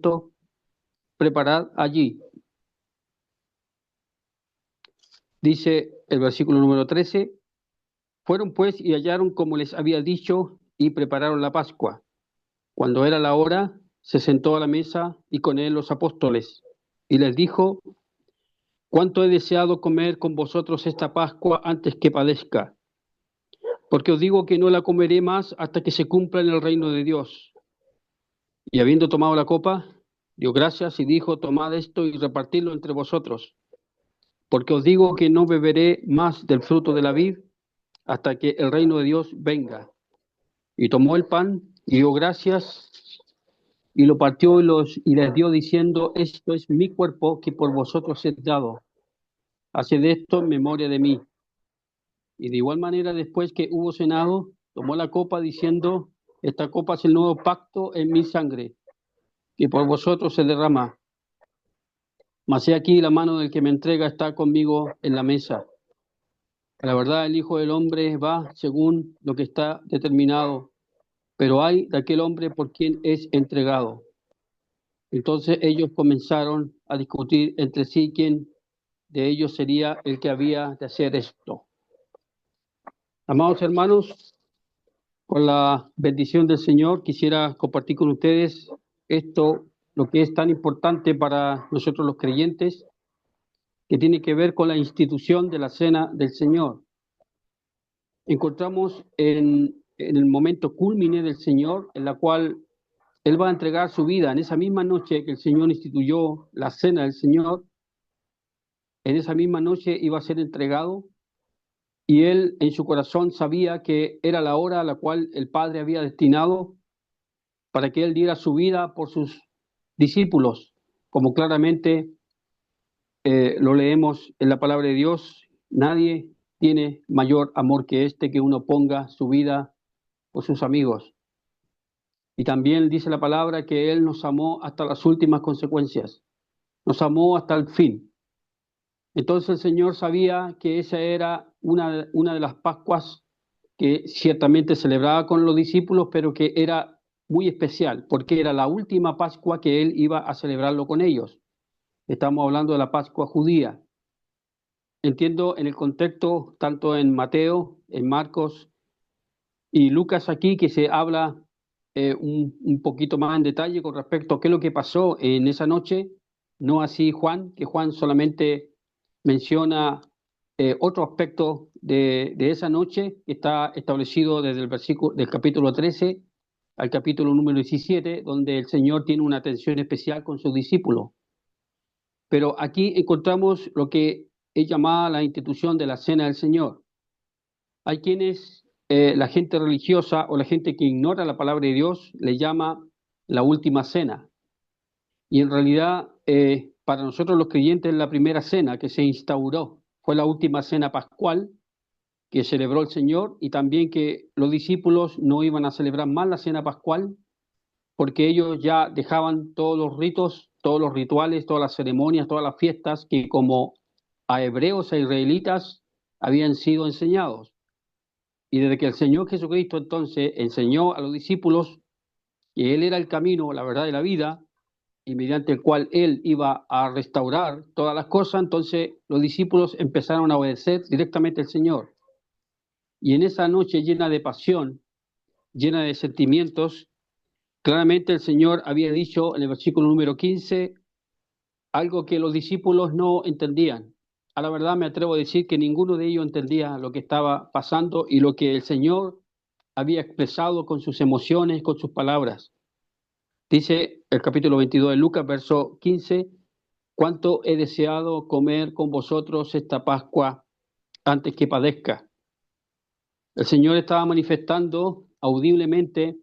alimento, preparad allí. Dice el versículo número 13, fueron pues y hallaron como les había dicho y prepararon la Pascua. Cuando era la hora, se sentó a la mesa y con él los apóstoles y les dijo, cuánto he deseado comer con vosotros esta Pascua antes que padezca, porque os digo que no la comeré más hasta que se cumpla en el reino de Dios. Y habiendo tomado la copa, dio gracias y dijo, tomad esto y repartidlo entre vosotros, porque os digo que no beberé más del fruto de la vid hasta que el reino de Dios venga. Y tomó el pan y dio gracias y lo partió y les dio diciendo, esto es mi cuerpo que por vosotros es dado. Haced esto en memoria de mí. Y de igual manera, después que hubo cenado, tomó la copa diciendo, esta copa es el nuevo pacto en mi sangre, que por vosotros se derrama. Mas he aquí la mano del que me entrega está conmigo en la mesa. La verdad, el Hijo del Hombre va según lo que está determinado, pero hay de aquel hombre por quien es entregado. Entonces ellos comenzaron a discutir entre sí quién de ellos sería el que había de hacer esto. Amados hermanos, con la bendición del Señor, quisiera compartir con ustedes esto, lo que es tan importante para nosotros los creyentes, que tiene que ver con la institución de la Cena del Señor. Encontramos en el momento cúlmine del Señor, en la cual Él va a entregar su vida. En esa misma noche que el Señor instituyó la Cena del Señor, en esa misma noche iba a ser entregado, y Él en su corazón sabía que era la hora a la cual el Padre había destinado para que Él diera su vida por sus discípulos, como claramente lo leemos en la palabra de Dios. Nadie tiene mayor amor que este, que uno ponga su vida por sus amigos. Y también dice la palabra que Él nos amó hasta las últimas consecuencias, nos amó hasta el fin. Entonces el Señor sabía que esa era una de las Pascuas que ciertamente celebraba con los discípulos, pero que era muy especial, porque era la última Pascua que Él iba a celebrarlo con ellos. Estamos hablando de la Pascua judía. Entiendo en el contexto, tanto en Mateo, en Marcos y Lucas aquí, que se habla un poquito más en detalle con respecto a qué es lo que pasó en esa noche, no así Juan, que Juan solamente menciona otro aspecto de esa noche, que está establecido desde el versículo del capítulo 13 al capítulo número 17, donde el Señor tiene una atención especial con sus discípulos. Pero aquí encontramos lo que es llamada la institución de la Cena del Señor. Hay quienes, la gente religiosa o la gente que ignora la palabra de Dios, le llama la última cena. Y en realidad, para nosotros los creyentes, la primera cena que se instauró fue la última cena pascual que celebró el Señor, y también que los discípulos no iban a celebrar más la cena pascual, porque ellos ya dejaban todos los ritos, todos los rituales, todas las ceremonias, todas las fiestas que como a hebreos e israelitas habían sido enseñados. Y desde que el Señor Jesucristo entonces enseñó a los discípulos que Él era el camino, la verdad y la vida, y mediante el cual Él iba a restaurar todas las cosas, entonces los discípulos empezaron a obedecer directamente al Señor. Y en esa noche llena de pasión, llena de sentimientos, claramente el Señor había dicho en el versículo número 15 algo que los discípulos no entendían. A la verdad me atrevo a decir que ninguno de ellos entendía lo que estaba pasando y lo que el Señor había expresado con sus emociones, con sus palabras. Dice el capítulo 22 de Lucas, verso 15, cuánto he deseado comer con vosotros esta Pascua antes que padezca. El Señor estaba manifestando audiblemente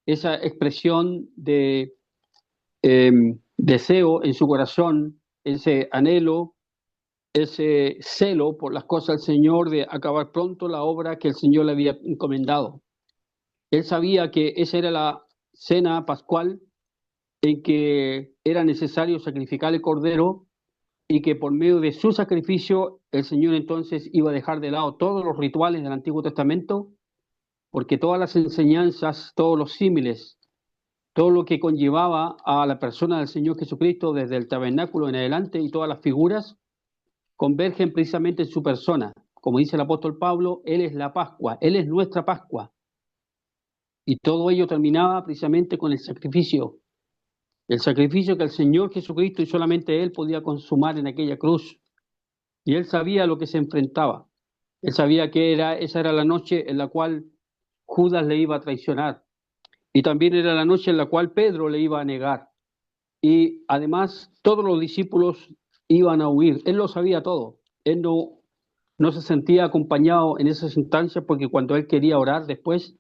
esa expresión de deseo en su corazón, ese anhelo, ese celo por las cosas del Señor, de acabar pronto la obra que el Señor le había encomendado. Él sabía que esa era la cena pascual en que era necesario sacrificar el cordero, y que por medio de su sacrificio el Señor entonces iba a dejar de lado todos los rituales del Antiguo Testamento, porque todas las enseñanzas, todos los símiles todo lo que conllevaba a la persona del Señor Jesucristo desde el tabernáculo en adelante, y todas las figuras convergen precisamente en su persona. Como dice el apóstol Pablo, Él es la Pascua, Él es nuestra Pascua. Y todo ello terminaba precisamente con el sacrificio que el Señor Jesucristo y solamente Él podía consumar en aquella cruz. Y Él sabía a lo que se enfrentaba. Él sabía que esa era la noche en la cual Judas le iba a traicionar. Y también era la noche en la cual Pedro le iba a negar. Y además todos los discípulos iban a huir. Él lo sabía todo. Él no se sentía acompañado en esas instancias, porque cuando él quería orar después,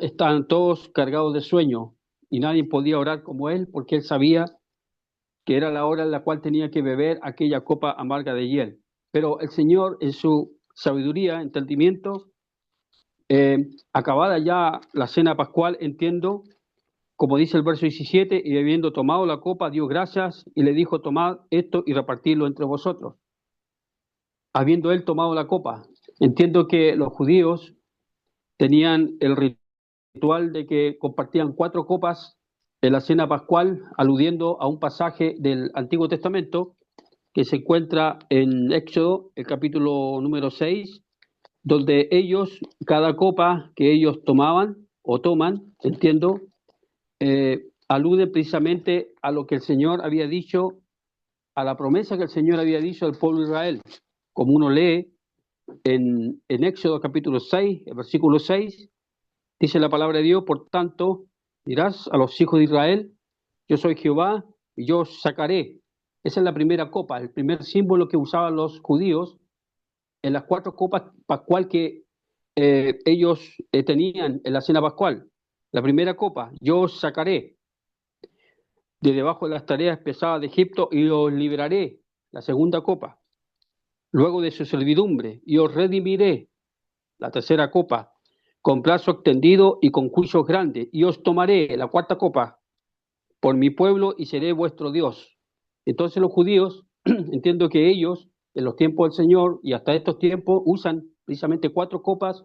estaban todos cargados de sueño y nadie podía orar como él, porque él sabía que era la hora en la cual tenía que beber aquella copa amarga de hiel. Pero el Señor, en su sabiduría, entendimiento, acabada ya la cena pascual, entiendo, como dice el verso 17, y habiendo tomado la copa, dio gracias y le dijo: tomad esto y repartidlo entre vosotros. Habiendo él tomado la copa, entiendo que los judíos tenían el ritual de que compartían 4 copas en la cena pascual, aludiendo a un pasaje del Antiguo Testamento que se encuentra en Éxodo, el capítulo número 6, donde ellos, cada copa que ellos tomaban o toman, entiendo, alude precisamente a lo que el Señor había dicho, a la promesa que el Señor había dicho al pueblo de Israel. Como uno lee en Éxodo capítulo 6, el versículo 6, dice la palabra de Dios: por tanto, dirás a los hijos de Israel: yo soy Jehová y yo os sacaré. Esa es la primera copa, el primer símbolo que usaban los judíos en las 4 copas pascual que ellos tenían en la cena pascual. La primera copa: yo os sacaré de debajo de las tareas pesadas de Egipto y os libraré. La segunda copa: luego de su servidumbre, y os redimiré. La tercera copa: con brazo extendido y con juicios grandes, y os tomaré. La cuarta copa: por mi pueblo y seré vuestro Dios. Entonces los judíos, entiendo que ellos, en los tiempos del Señor y hasta estos tiempos, usan precisamente 4 copas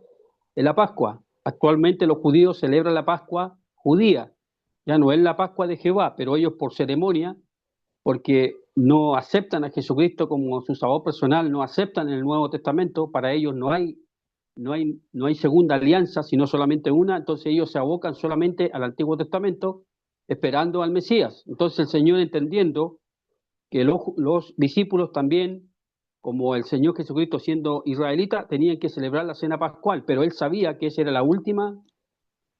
en la Pascua. Actualmente los judíos celebran la Pascua judía, ya no es la Pascua de Jehová, pero ellos por ceremonia, porque no aceptan a Jesucristo como su Salvador personal, no aceptan el Nuevo Testamento. Para ellos no hay segunda alianza, sino solamente una. Entonces ellos se abocan solamente al Antiguo Testamento, esperando al Mesías. Entonces el Señor, entendiendo que los discípulos también, como el Señor Jesucristo siendo israelita, tenían que celebrar la cena pascual, pero él sabía que esa era la última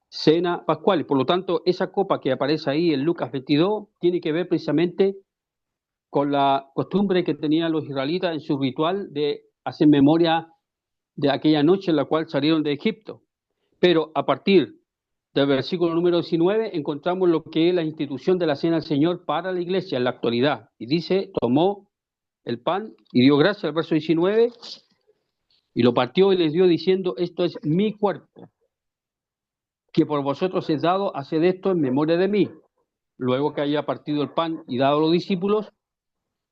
cena pascual. Por lo tanto, esa copa que aparece ahí en Lucas 22 tiene que ver precisamente con la costumbre que tenían los israelitas en su ritual de hacer memoria de aquella noche en la cual salieron de Egipto. Pero a partir del versículo número 19 encontramos lo que es la institución de la cena del Señor para la iglesia en la actualidad. Y dice: tomó el pan y dio gracias, al verso 19, y lo partió y les dio diciendo: esto es mi cuerpo, que por vosotros es dado, haced esto en memoria de mí. Luego que haya partido el pan y dado a los discípulos,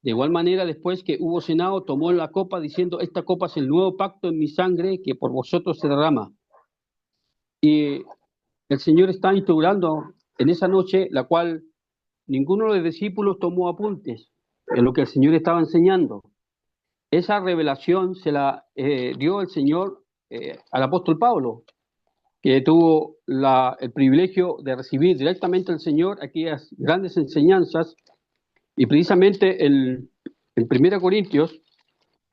de igual manera, después que hubo cenado, tomó la copa diciendo: esta copa es el nuevo pacto en mi sangre, que por vosotros se derrama. Y el Señor está instaurando en esa noche, la cual ninguno de los discípulos tomó apuntes en lo que el Señor estaba enseñando. Esa revelación se la dio el Señor al apóstol Pablo, que tuvo el privilegio de recibir directamente del Señor aquellas grandes enseñanzas. Y precisamente en 1 Corintios,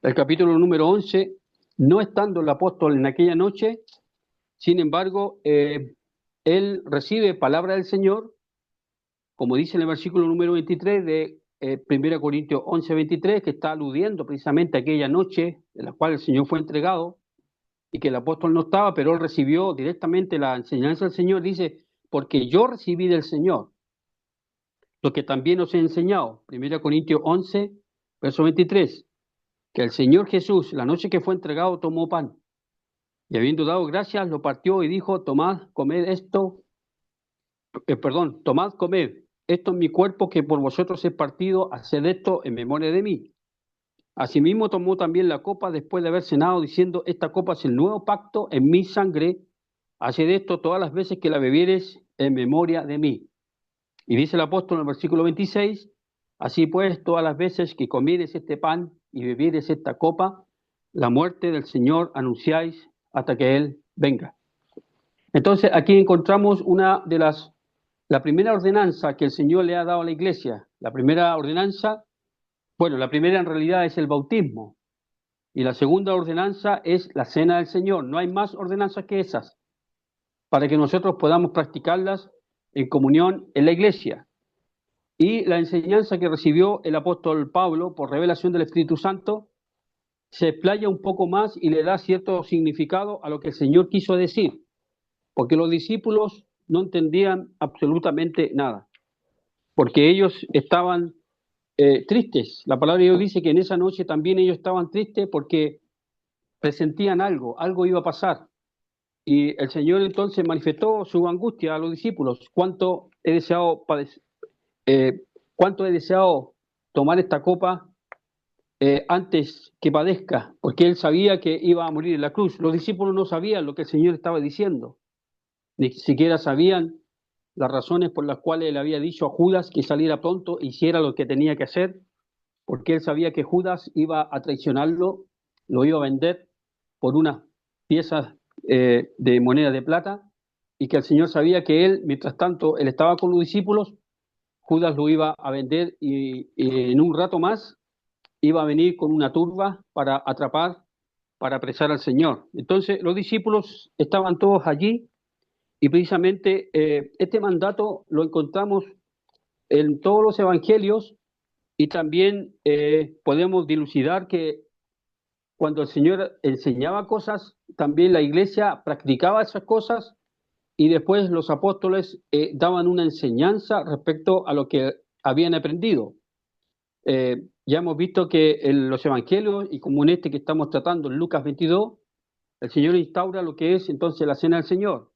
el capítulo número 11, no estando el apóstol en aquella noche, sin embargo, él recibe palabra del Señor, como dice en el versículo número 23 de 1 Corintios 11, 23, que está aludiendo precisamente a aquella noche en la cual el Señor fue entregado y que el apóstol no estaba, pero él recibió directamente la enseñanza del Señor. Dice: porque yo recibí del Señor lo que también os he enseñado. 1 Corintios 11, verso 23, que el Señor Jesús, la noche que fue entregado, tomó pan, y habiendo dado gracias, lo partió y dijo: tomad, comed esto, tomad, comed, esto es mi cuerpo que por vosotros es partido, haced esto en memoria de mí. Asimismo tomó también la copa después de haber cenado, diciendo: esta copa es el nuevo pacto en mi sangre, haced esto todas las veces que la bebiereis en memoria de mí. Y dice el apóstol en el versículo 26, así pues, todas las veces que comieres este pan y bebieres esta copa, la muerte del Señor anunciáis hasta que Él venga. Entonces, aquí encontramos la primera ordenanza que el Señor le ha dado a la iglesia. La primera ordenanza, bueno, la primera en realidad es el bautismo. Y la segunda ordenanza es la cena del Señor. No hay más ordenanzas que esas, para que nosotros podamos practicarlas en comunión en la iglesia. Y la enseñanza que recibió el apóstol Pablo por revelación del Espíritu Santo se explaya un poco más y le da cierto significado a lo que el Señor quiso decir, porque los discípulos no entendían absolutamente nada, porque ellos estaban tristes. La palabra de Dios dice que en esa noche también ellos estaban tristes porque presentían algo iba a pasar. Y el Señor entonces manifestó su angustia a los discípulos. ¿Cuánto he deseado tomar esta copa antes que padezca? Porque él sabía que iba a morir en la cruz. Los discípulos no sabían lo que el Señor estaba diciendo, ni siquiera sabían las razones por las cuales él había dicho a Judas que saliera pronto e hiciera lo que tenía que hacer, porque él sabía que Judas iba a traicionarlo, lo iba a vender por unas piezas de moneda de plata, y que el Señor sabía que él, mientras tanto, él estaba con los discípulos, Judas lo iba a vender y en un rato más iba a venir con una turba para atrapar, para apresar al Señor. Entonces los discípulos estaban todos allí y precisamente este mandato lo encontramos en todos los evangelios y también podemos dilucidar que cuando el Señor enseñaba cosas, también la iglesia practicaba esas cosas y después los apóstoles daban una enseñanza respecto a lo que habían aprendido. Ya hemos visto que en los evangelios, y como en este que estamos tratando, en Lucas 22, el Señor instaura lo que es entonces la cena del Señor.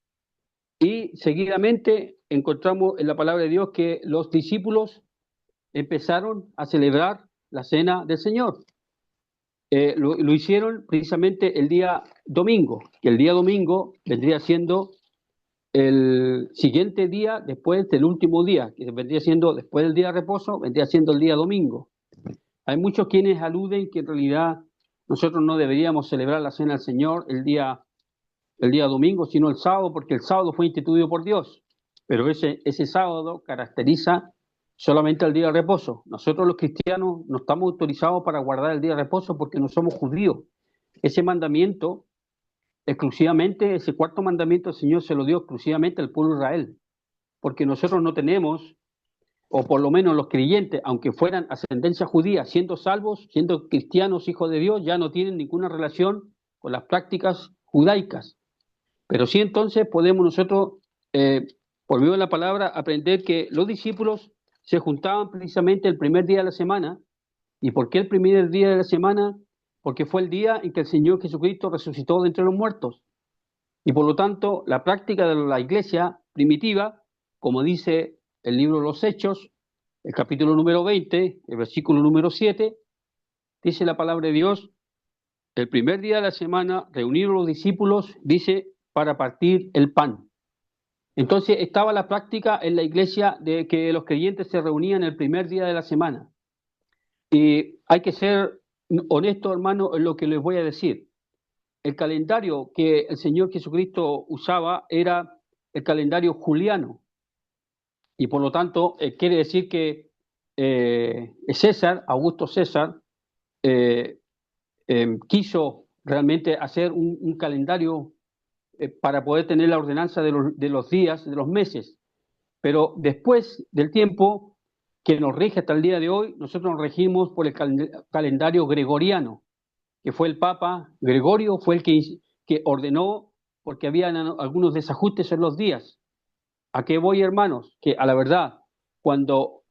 Y seguidamente encontramos en la palabra de Dios que los discípulos empezaron a celebrar la cena del Señor. Lo hicieron precisamente el día domingo, que el día domingo vendría siendo el siguiente día después del último día, que vendría siendo después del día de reposo, vendría siendo el día domingo. Hay muchos quienes aluden que en realidad nosotros no deberíamos celebrar la cena del Señor el día domingo, sino el sábado, porque el sábado fue instituido por Dios. Pero ese sábado caracteriza solamente el día de reposo. Nosotros los cristianos no estamos autorizados para guardar el día de reposo porque no somos judíos. Ese mandamiento, exclusivamente, ese cuarto mandamiento, el Señor se lo dio exclusivamente al pueblo de Israel, porque nosotros no tenemos, o por lo menos los creyentes, aunque fueran ascendencia judía, siendo salvos, siendo cristianos, hijos de Dios, ya no tienen ninguna relación con las prácticas judaicas. Pero sí entonces podemos nosotros, por medio de la palabra, aprender que los discípulos se juntaban precisamente el primer día de la semana. ¿Y por qué el primer día de la semana? Porque fue el día en que el Señor Jesucristo resucitó de entre los muertos. Y por lo tanto, la práctica de la iglesia primitiva, como dice el libro de los Hechos, el capítulo número 20, el versículo número 7, dice la palabra de Dios, el primer día de la semana, reunidos los discípulos, dice, para partir el pan. Entonces estaba la práctica en la iglesia de que los creyentes se reunían el primer día de la semana. Y hay que ser honesto, hermano, en lo que les voy a decir. El calendario que el Señor Jesucristo usaba era el calendario juliano. Y por lo tanto, quiere decir que César, Augusto César, quiso realmente hacer un calendario para poder tener la ordenanza de los días, de los meses. Pero después del tiempo que nos rige hasta el día de hoy, nosotros nos regimos por el calendario gregoriano, que fue el Papa Gregorio, fue el que ordenó, porque había algunos desajustes en los días. ¿A qué voy, hermanos? Que a la verdad, cuando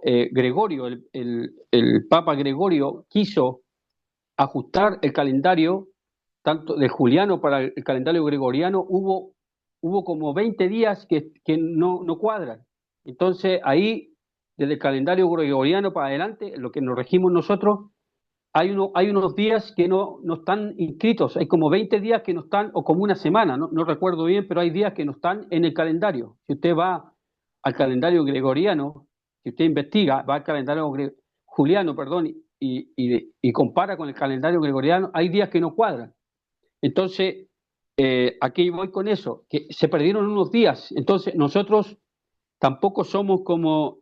Gregorio, el Papa Gregorio, quiso ajustar el calendario, tanto del juliano para el calendario gregoriano, hubo como 20 días que no cuadran. Entonces ahí, desde el calendario gregoriano para adelante, lo que nos regimos nosotros, hay unos días que no están inscritos, hay como 20 días que no están, o como una semana, no recuerdo bien, pero hay días que no están en el calendario. Si usted va al calendario gregoriano, si usted investiga, va al calendario juliano, perdón, y compara con el calendario gregoriano, hay días que no cuadran. Entonces, aquí voy con eso, que se perdieron unos días. Entonces, nosotros tampoco somos como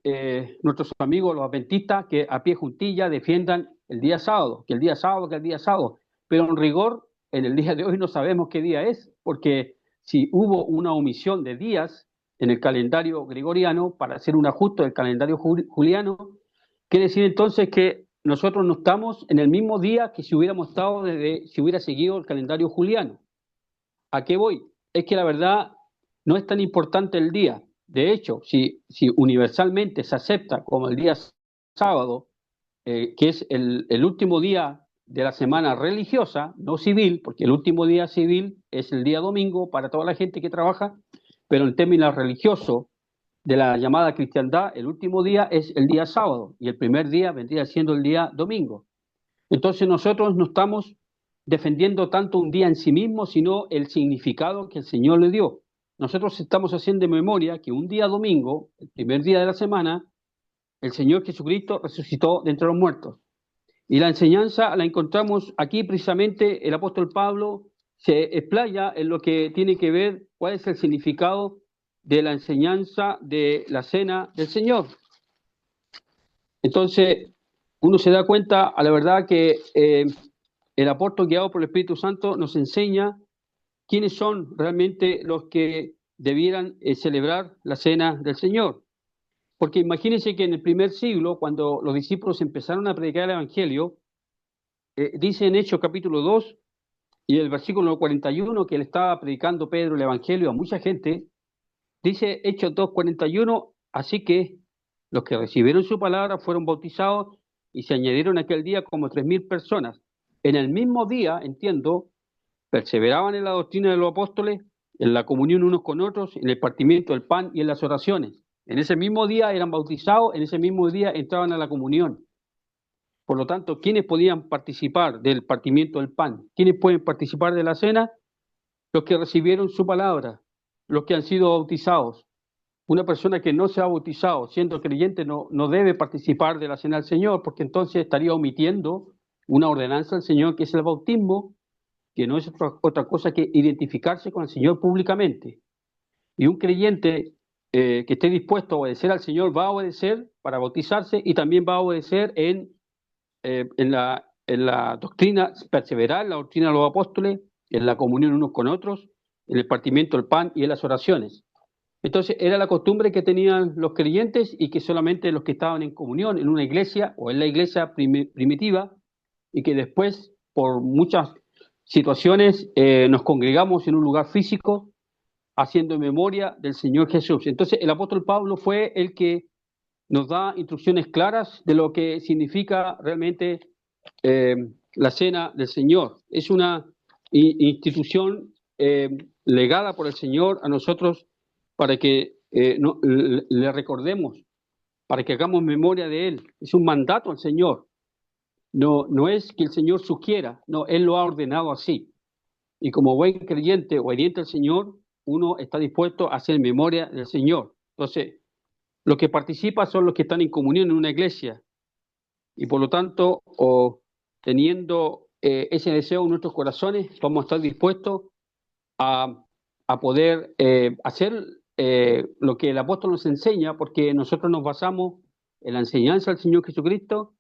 nuestros amigos los adventistas que a pie juntilla defiendan el día sábado, que el día sábado, que el día sábado. Pero en rigor, en el día de hoy no sabemos qué día es, porque si hubo una omisión de días en el calendario gregoriano para hacer un ajuste del calendario juliano, quiere decir entonces que nosotros no estamos en el mismo día que si hubiéramos estado si hubiera seguido el calendario juliano. ¿A qué voy? Es que la verdad no es tan importante el día. De hecho, si universalmente se acepta como el día sábado, que es el último día de la semana religiosa, no civil, porque el último día civil es el día domingo para toda la gente que trabaja, pero en términos religiosos de la llamada cristiandad, el último día es el día sábado y el primer día vendría siendo el día domingo. Entonces nosotros no estamos defendiendo tanto un día en sí mismo, sino el significado que el Señor le dio. Nosotros estamos haciendo de memoria que un día domingo, el primer día de la semana, el Señor Jesucristo resucitó de entre los muertos. Y la enseñanza la encontramos aquí precisamente, el apóstol Pablo se explaya en lo que tiene que ver cuál es el significado de la enseñanza de la cena del Señor. Entonces, uno se da cuenta a la verdad que el apóstol guiado por el Espíritu Santo nos enseña quiénes son realmente los que debieran celebrar la cena del Señor. Porque imagínense que en el primer siglo, cuando los discípulos empezaron a predicar el Evangelio, dice en Hechos capítulo 2 y el versículo 41 que le estaba predicando Pedro el Evangelio a mucha gente, dice Hechos 2:41, así que los que recibieron su palabra fueron bautizados y se añadieron aquel día como 3.000 personas. En el mismo día, entiendo, perseveraban en la doctrina de los apóstoles, en la comunión unos con otros, en el partimiento del pan y en las oraciones. En ese mismo día eran bautizados, en ese mismo día entraban a la comunión. Por lo tanto, ¿quiénes podían participar del partimiento del pan? ¿Quiénes pueden participar de la cena? Los que recibieron su palabra, los que han sido bautizados. Una persona que no se ha bautizado, siendo creyente, no debe participar de la cena del Señor, porque entonces estaría omitiendo una ordenanza del Señor, que es el bautismo, que no es otra cosa que identificarse con el Señor públicamente. Y un creyente que esté dispuesto a obedecer al Señor va a obedecer para bautizarse y también va a obedecer en la doctrina, perseverar en la doctrina de los apóstoles, en la comunión unos con otros, en el partimiento del pan y en las oraciones. Entonces era la costumbre que tenían los creyentes y que solamente los que estaban en comunión en una iglesia o en la iglesia primitiva y que después por muchas situaciones nos congregamos en un lugar físico haciendo memoria del Señor Jesús. Entonces el apóstol Pablo fue el que nos da instrucciones claras de lo que significa realmente eh, la cena del Señor. Es una institución legada por el Señor a nosotros para que le recordemos, para que hagamos memoria de Él. Es un mandato al Señor. No es que el Señor sugiera, no, Él lo ha ordenado así. Y como buen creyente o obediente al Señor, uno está dispuesto a hacer memoria del Señor. Entonces, los que participan son los que están en comunión en una iglesia. Y por lo tanto, teniendo ese deseo en nuestros corazones, vamos a estar dispuestos a, a poder hacer lo que el apóstol nos enseña, porque nosotros nos basamos en la enseñanza del Señor Jesucristo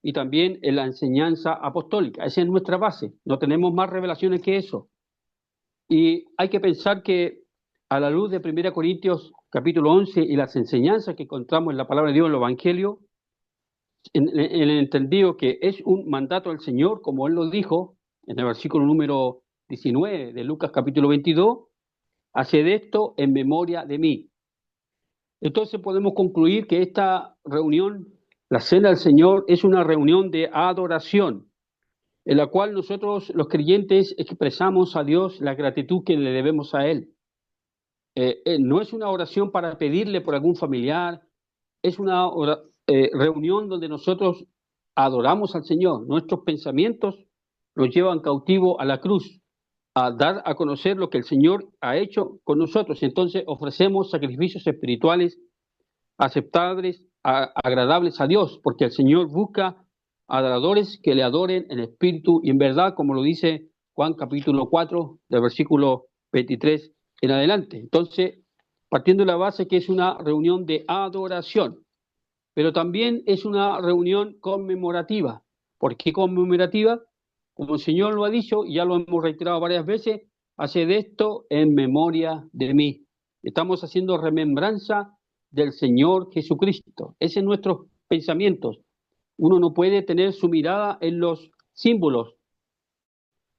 y también en la enseñanza apostólica. Esa es nuestra base. No tenemos más revelaciones que eso. Y hay que pensar que a la luz de 1 Corintios capítulo 11 y las enseñanzas que encontramos en la palabra de Dios en el Evangelio, en el entendido que es un mandato del Señor, como Él lo dijo en el versículo número 19 de Lucas capítulo 22, haced esto en memoria de mí. Entonces podemos concluir que esta reunión, la cena del Señor, es una reunión de adoración, en la cual nosotros los creyentes expresamos a Dios la gratitud que le debemos a Él. No es una oración para pedirle por algún familiar, es una reunión donde nosotros adoramos al Señor. Nuestros pensamientos nos llevan cautivo a la cruz, a dar a conocer lo que el Señor ha hecho con nosotros. Entonces ofrecemos sacrificios espirituales aceptables, agradables a Dios, porque el Señor busca adoradores que le adoren en espíritu y en verdad, como lo dice Juan capítulo 4, del versículo 23 en adelante. Entonces, partiendo de la base que es una reunión de adoración, pero también es una reunión conmemorativa. ¿Por qué conmemorativa? Como el Señor lo ha dicho, y ya lo hemos reiterado varias veces, haced esto en memoria de mí. Estamos haciendo remembranza del Señor Jesucristo. Ese es nuestros pensamientos. Uno no puede tener su mirada en los símbolos,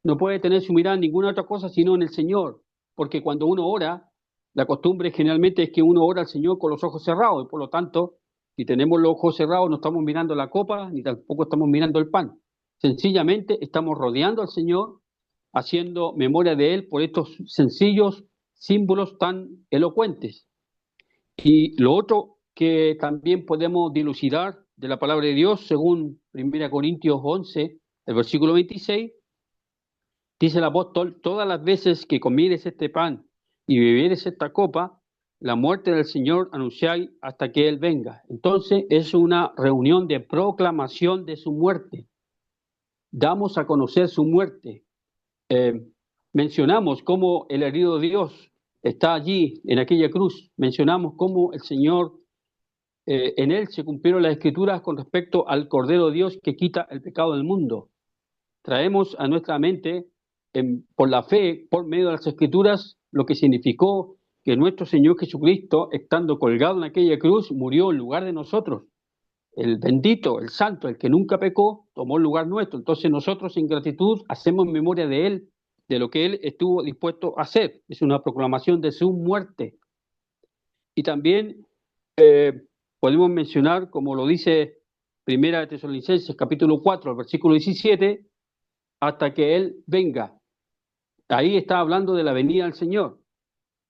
no puede tener su mirada en ninguna otra cosa sino en el Señor, porque cuando uno ora, la costumbre generalmente es que uno ora al Señor con los ojos cerrados, y por lo tanto, si tenemos los ojos cerrados no estamos mirando la copa, ni tampoco estamos mirando el pan. Sencillamente estamos rodeando al Señor, haciendo memoria de Él por estos sencillos símbolos tan elocuentes. Y lo otro que también podemos dilucidar de la palabra de Dios, según 1 Corintios 11, el versículo 26, dice el apóstol: todas las veces que comieres este pan y bebieres esta copa, la muerte del Señor anunciáis hasta que Él venga. Entonces es una reunión de proclamación de su muerte. Damos a conocer su muerte. Mencionamos cómo el herido Dios está allí en aquella cruz. Mencionamos cómo el Señor, en Él se cumplieron las escrituras con respecto al Cordero de Dios que quita el pecado del mundo. Traemos a nuestra mente, por la fe, por medio de las escrituras, lo que significó que nuestro Señor Jesucristo, estando colgado en aquella cruz, murió en lugar de nosotros. El bendito, el santo, el que nunca pecó, tomó el lugar nuestro. Entonces nosotros en gratitud hacemos memoria de Él, de lo que Él estuvo dispuesto a hacer. Es una proclamación de su muerte. Y también podemos mencionar, como lo dice Primera de Tesalonicenses, capítulo 4, versículo 17, hasta que Él venga. Ahí está hablando de la venida del Señor.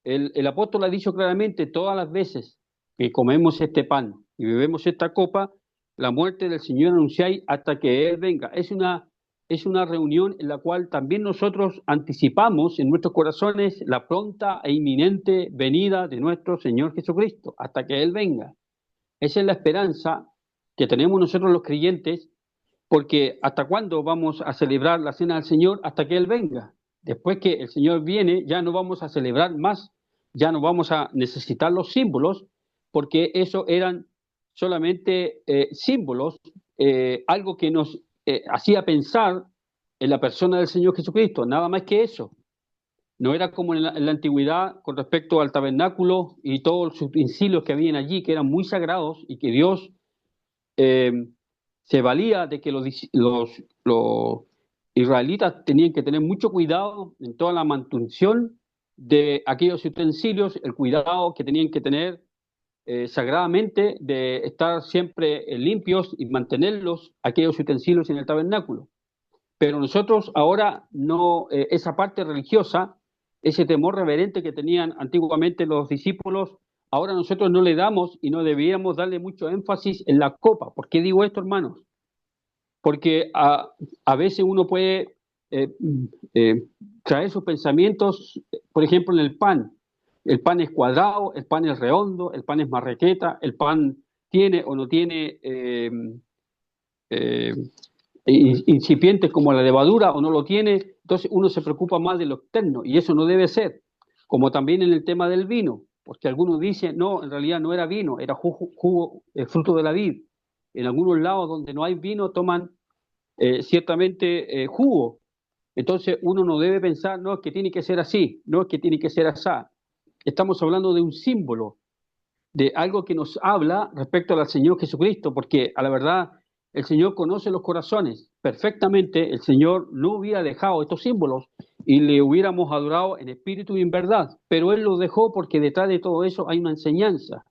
El apóstol ha dicho claramente: todas las veces que comemos este pan y bebemos esta copa, la muerte del Señor anunciáis hasta que Él venga. Es una reunión en la cual también nosotros anticipamos en nuestros corazones la pronta e inminente venida de nuestro Señor Jesucristo, hasta que Él venga. Esa es la esperanza que tenemos nosotros los creyentes, porque ¿hasta cuándo vamos a celebrar la cena del Señor? Hasta que Él venga. Después que el Señor viene, ya no vamos a celebrar más, ya no vamos a necesitar los símbolos, porque eso eran solamente símbolos, algo que nos hacía pensar en la persona del Señor Jesucristo, nada más que eso. No era como en la antigüedad con respecto al tabernáculo y todos los utensilios que habían allí, que eran muy sagrados y que Dios eh, se valía de que los israelitas tenían que tener mucho cuidado en toda la mantención de aquellos utensilios, el cuidado que tenían que tener sagradamente de estar siempre limpios y mantenerlos, aquellos utensilios en el tabernáculo. Pero nosotros ahora no, esa parte religiosa, ese temor reverente que tenían antiguamente los discípulos, ahora nosotros no le damos y no deberíamos darle mucho énfasis en la copa. ¿Por qué digo esto, hermanos? Porque a veces uno puede eh, eh, traer sus pensamientos, por ejemplo, en el pan. El pan es cuadrado, el pan es redondo, el pan es marraqueta, el pan tiene o no tiene eh, incipientes como la levadura o no lo tiene. Entonces uno se preocupa más de lo externo y eso no debe ser. Como también en el tema del vino, porque algunos dicen: no, en realidad no era vino, era jugo, fruto de la vid. En algunos lados donde no hay vino toman ciertamente jugo. Entonces uno no debe pensar: no, es que tiene que ser así, no, es que tiene que ser así. Estamos hablando de un símbolo, de algo que nos habla respecto al Señor Jesucristo, porque a la verdad el Señor conoce los corazones perfectamente. El Señor no hubiera dejado estos símbolos y le hubiéramos adorado en espíritu y en verdad, pero Él los dejó porque detrás de todo eso hay una enseñanza,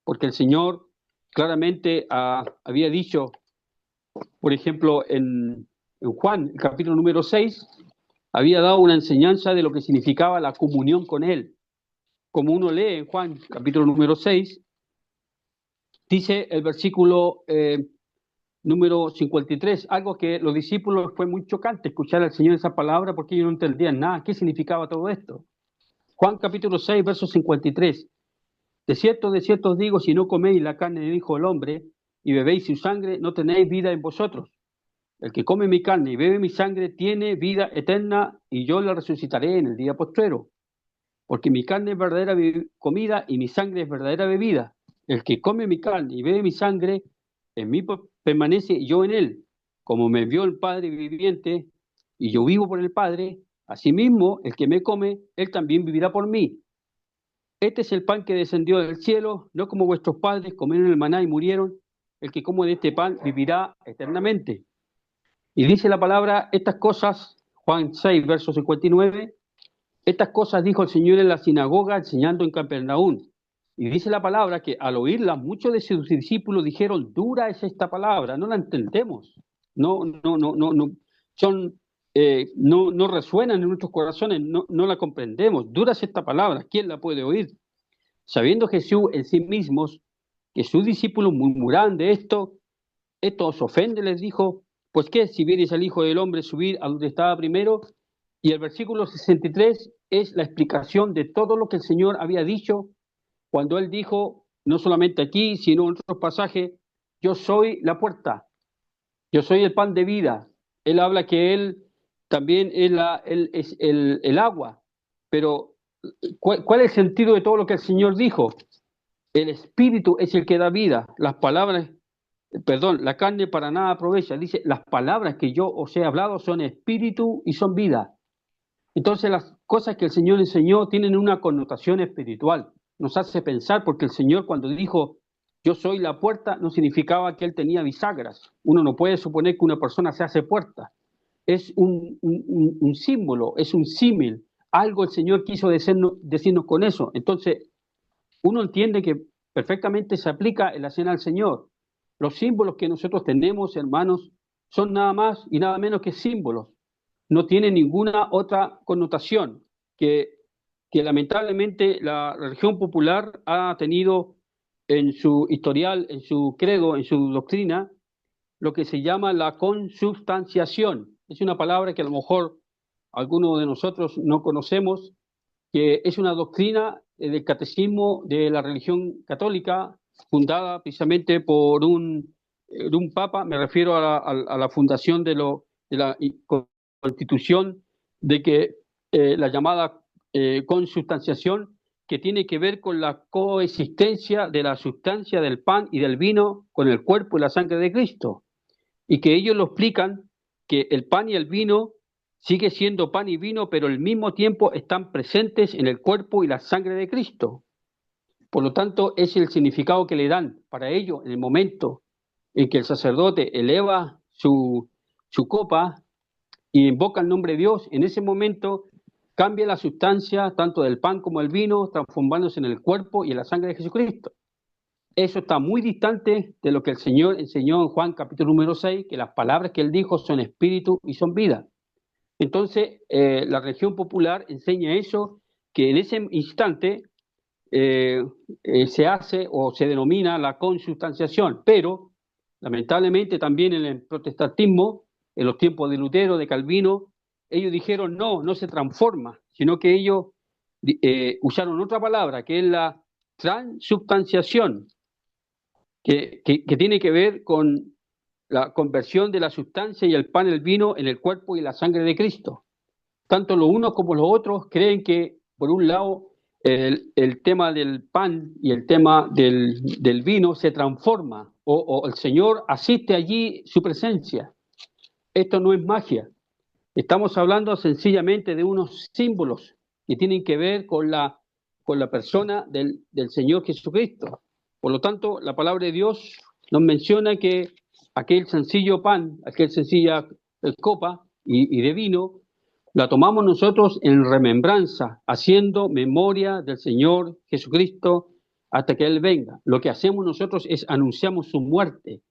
porque el Señor claramente había dicho, por ejemplo, en Juan, el capítulo número 6, había dado una enseñanza de lo que significaba la comunión con Él. Como uno lee en Juan, capítulo número 6, dice el versículo número 53, algo que los discípulos fue muy chocante escuchar al Señor esa palabra porque ellos no entendían nada, qué significaba todo esto. Juan capítulo 6, verso 53. De cierto os digo, si no coméis la carne del Hijo del Hombre y bebéis su sangre, no tenéis vida en vosotros. El que come mi carne y bebe mi sangre tiene vida eterna y yo la resucitaré en el día postrero. Porque mi carne es verdadera comida y mi sangre es verdadera bebida. El que come mi carne y bebe mi sangre, en mí permanece y yo en él. Como me vio el Padre viviente y yo vivo por el Padre, asimismo el que me come, él también vivirá por mí. Este es el pan que descendió del cielo, no como vuestros padres comieron el maná y murieron. El que come de este pan vivirá eternamente. Y dice la palabra, estas cosas, Juan 6, verso 59, estas cosas dijo el Señor en la sinagoga enseñando en Capernaum. Y dice la palabra que al oírla muchos de sus discípulos dijeron, dura es esta palabra, no la entendemos. No, no resuenan en nuestros corazones, no la comprendemos. Dura es esta palabra, ¿quién la puede oír? Sabiendo Jesús en sí mismos que sus discípulos murmuraban de esto os ofende, les dijo, pues qué, si viereis al Hijo del Hombre subir a donde estaba primero. Y el versículo 63 es la explicación de todo lo que el Señor había dicho cuando Él dijo, no solamente aquí, sino en otros pasajes, yo soy la puerta, yo soy el pan de vida. Él habla que Él también él es el agua. Pero, ¿cuál es el sentido de todo lo que el Señor dijo? El Espíritu es el que da vida. Las palabras, perdón, la carne para nada aprovecha. Dice, las palabras que yo os he hablado son espíritu y son vida. Entonces las cosas que el Señor enseñó tienen una connotación espiritual. Nos hace pensar porque el Señor cuando dijo yo soy la puerta no significaba que Él tenía bisagras. Uno no puede suponer que una persona se hace puerta. Es un símbolo, es un símil. Algo el Señor quiso decirnos con eso. Entonces uno entiende que perfectamente se aplica en la cena al Señor. Los símbolos que nosotros tenemos, hermanos, son nada más y nada menos que símbolos. No tienen ninguna otra connotación que lamentablemente la religión popular ha tenido en su historial, en su credo, en su doctrina, lo que se llama la consubstanciación. Es una palabra que a lo mejor algunos de nosotros no conocemos, que es una doctrina del catecismo de la religión católica, fundada precisamente por un papa. Me refiero a la fundación de la constitución, de que la llamada consubstanciación, que tiene que ver con la coexistencia de la sustancia del pan y del vino con el cuerpo y la sangre de Cristo, y que ellos lo explican que el pan y el vino sigue siendo pan y vino, pero al mismo tiempo están presentes en el cuerpo y la sangre de Cristo. Por lo tanto, es el significado que le dan para ello en el momento en que el sacerdote eleva su copa y invoca el nombre de Dios. En ese momento cambia la sustancia tanto del pan como del vino, transformándose en el cuerpo y en la sangre de Jesucristo. Eso está muy distante de lo que el Señor enseñó en Juan capítulo número 6, que las palabras que Él dijo son espíritu y son vida. Entonces, la religión popular enseña eso, que en ese instante se hace o se denomina la consubstanciación, pero lamentablemente también en el protestantismo, en los tiempos de Lutero, de Calvino, ellos dijeron no se transforma, sino que ellos usaron otra palabra, que es la transubstanciación, que tiene que ver con la conversión de la sustancia y el pan, el vino, en el cuerpo y la sangre de Cristo. Tanto los unos como los otros creen que, por un lado, el tema del pan y el tema del vino se transforma, o el Señor asiste allí su presencia. Esto no es magia. Estamos hablando sencillamente de unos símbolos que tienen que ver con la persona del Señor Jesucristo. Por lo tanto, la palabra de Dios nos menciona que aquel sencillo pan, aquel sencilla copa y de vino, la tomamos nosotros en remembranza, haciendo memoria del Señor Jesucristo hasta que Él venga. Lo que hacemos nosotros es anunciamos su muerte.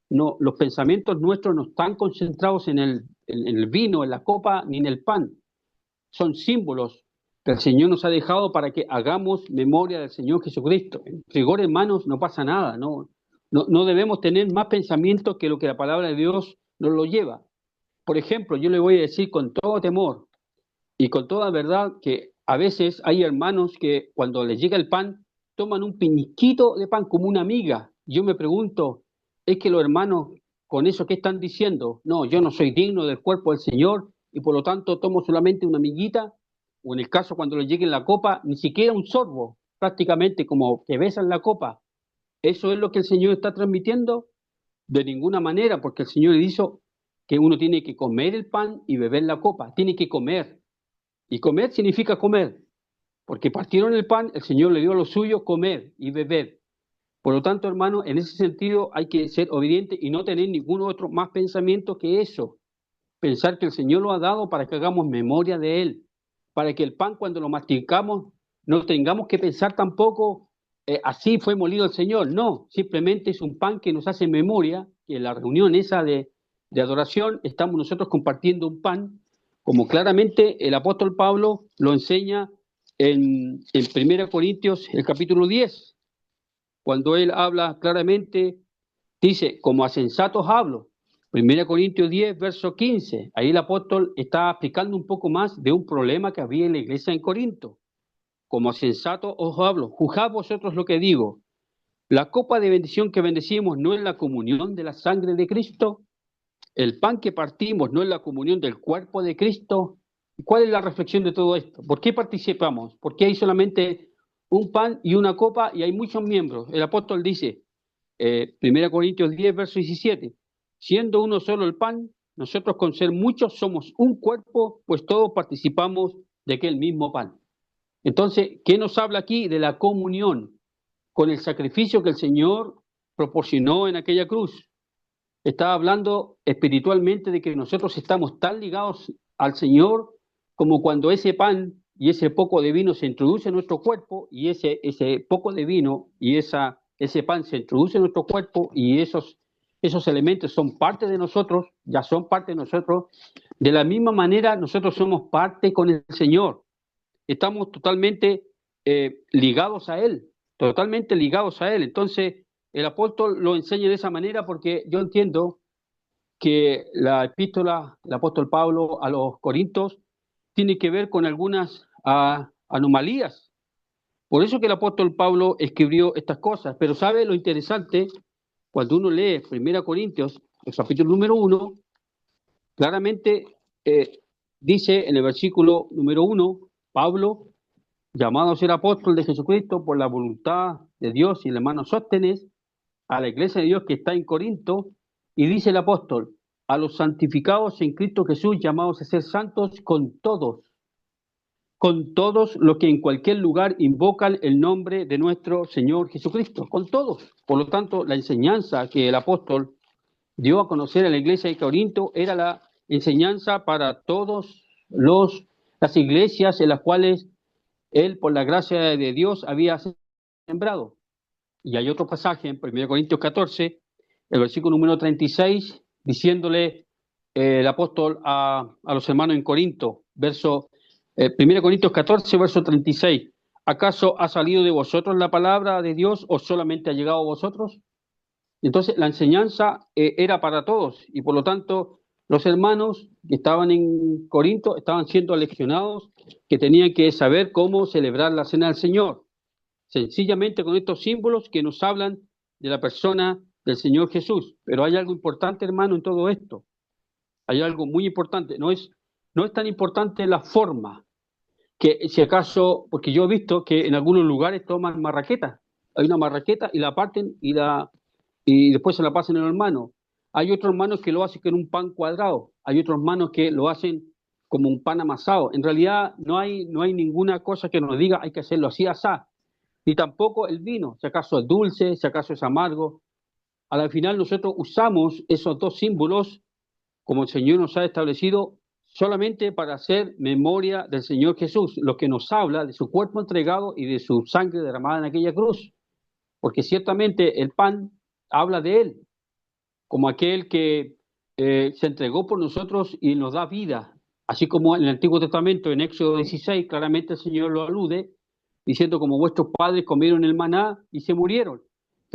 No, los pensamientos nuestros no están concentrados en el vino, en la copa, ni en el pan. Son símbolos que el Señor nos ha dejado para que hagamos memoria del Señor Jesucristo. En rigor, hermanos, no pasa nada, ¿no? No debemos tener más pensamiento que lo que la palabra de Dios nos lo lleva. Por ejemplo, yo le voy a decir con todo temor y con toda verdad que a veces hay hermanos que cuando les llega el pan toman un piniquito de pan como una miga. Yo me pregunto, ¿es que los hermanos con eso qué están diciendo? No, yo no soy digno del cuerpo del Señor y por lo tanto tomo solamente una miguita, o en el caso cuando les llegue la copa, ni siquiera un sorbo, prácticamente como que besan la copa. ¿Eso es lo que el Señor está transmitiendo? De ninguna manera, porque el Señor dijo que uno tiene que comer el pan y beber la copa, tiene que comer. Y comer significa comer, porque partieron el pan, el Señor le dio a lo suyo comer y beber. Por lo tanto, hermano, en ese sentido hay que ser obediente y no tener ningún otro más pensamiento que eso. Pensar que el Señor lo ha dado para que hagamos memoria de Él, para que el pan cuando lo masticamos no tengamos que pensar tampoco, así fue molido el Señor. No, simplemente es un pan que nos hace memoria, que en la reunión esa de adoración estamos nosotros compartiendo un pan, como claramente el apóstol Pablo lo enseña en 1 Corintios, el capítulo 10, cuando él habla claramente, dice, como a sensatos hablo. 1 Corintios 10, verso 15. Ahí el apóstol está explicando un poco más de un problema que había en la iglesia en Corinto. Como a sensatos os hablo, juzgad vosotros lo que digo. La copa de bendición que bendecimos no es la comunión de la sangre de Cristo. El pan que partimos no es la comunión del cuerpo de Cristo. ¿Cuál es la reflexión de todo esto? ¿Por qué participamos? ¿Por qué hay solamente un pan y una copa y hay muchos miembros? El apóstol dice, 1 Corintios 10, verso 17, siendo uno solo el pan, nosotros con ser muchos somos un cuerpo, pues todos participamos de aquel mismo pan. Entonces, ¿qué nos habla aquí? De la comunión con el sacrificio que el Señor proporcionó en aquella cruz. Está hablando espiritualmente de que nosotros estamos tan ligados al Señor como cuando ese pan y ese poco de vino se introduce en nuestro cuerpo y ese poco de vino y ese pan se introduce en nuestro cuerpo y esos elementos son parte de nosotros, ya son parte de nosotros. De la misma manera, nosotros somos parte con el Señor. Estamos totalmente ligados a Él, totalmente ligados a Él. Entonces, el apóstol lo enseña de esa manera porque yo entiendo que la epístola del apóstol Pablo a los Corintios tiene que ver con algunas anomalías. Por eso que el apóstol Pablo escribió estas cosas. Pero ¿sabe lo interesante? Cuando uno lee 1 Corintios, el capítulo número 1, claramente dice en el versículo número 1, Pablo, llamado a ser apóstol de Jesucristo por la voluntad de Dios y el hermano Sóstenes, a la iglesia de Dios que está en Corinto, y dice el apóstol, a los santificados en Cristo Jesús, llamados a ser santos con todos los que en cualquier lugar invocan el nombre de nuestro Señor Jesucristo, con todos. Por lo tanto, la enseñanza que el apóstol dio a conocer a la iglesia de Corinto era la enseñanza para todos las iglesias en las cuales él, por la gracia de Dios, había sembrado. Y hay otro pasaje en 1 Corintios 14, el versículo número 36, diciéndole el apóstol a los hermanos en Corinto, 1 Corintios 14, verso 36, ¿acaso ha salido de vosotros la palabra de Dios o solamente ha llegado a vosotros? Entonces la enseñanza era para todos y por lo tanto los hermanos que estaban en Corinto estaban siendo aleccionados, que tenían que saber cómo celebrar la cena del Señor sencillamente con estos símbolos que nos hablan de la persona del Señor Jesús. Pero hay algo importante, hermano, en todo esto. Hay algo muy importante. No es tan importante la forma, que si acaso, porque yo he visto que en algunos lugares toman marraqueta. Hay una marraqueta y la parten y después se la pasan a los hermanos. Hay otros hermanos que lo hacen con un pan cuadrado. Hay otros hermanos que lo hacen como un pan amasado. En realidad no hay ninguna cosa que nos diga hay que hacerlo así, asá ni tampoco el vino, si acaso es dulce, si acaso es amargo. A la final nosotros usamos esos dos símbolos, como el Señor nos ha establecido, solamente para hacer memoria del Señor Jesús, lo que nos habla de su cuerpo entregado y de su sangre derramada en aquella cruz. Porque ciertamente el pan habla de Él, como aquel que se entregó por nosotros y nos da vida. Así como en el Antiguo Testamento, en Éxodo 16, claramente el Señor lo alude, diciendo como vuestros padres comieron el maná y se murieron.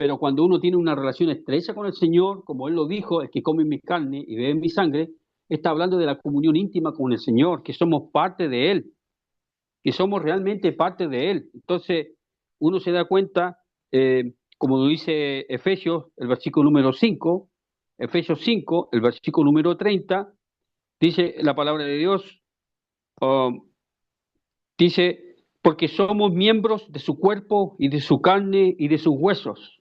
pero cuando uno tiene una relación estrecha con el Señor, como Él lo dijo, el que come mi carne y bebe mi sangre, está hablando de la comunión íntima con el Señor, que somos parte de Él, que somos realmente parte de Él. Entonces, uno se da cuenta, como dice Efesios, el versículo número 5, Efesios 5, el versículo número 30, dice la palabra de Dios, um, dice, porque somos miembros de su cuerpo y de su carne y de sus huesos.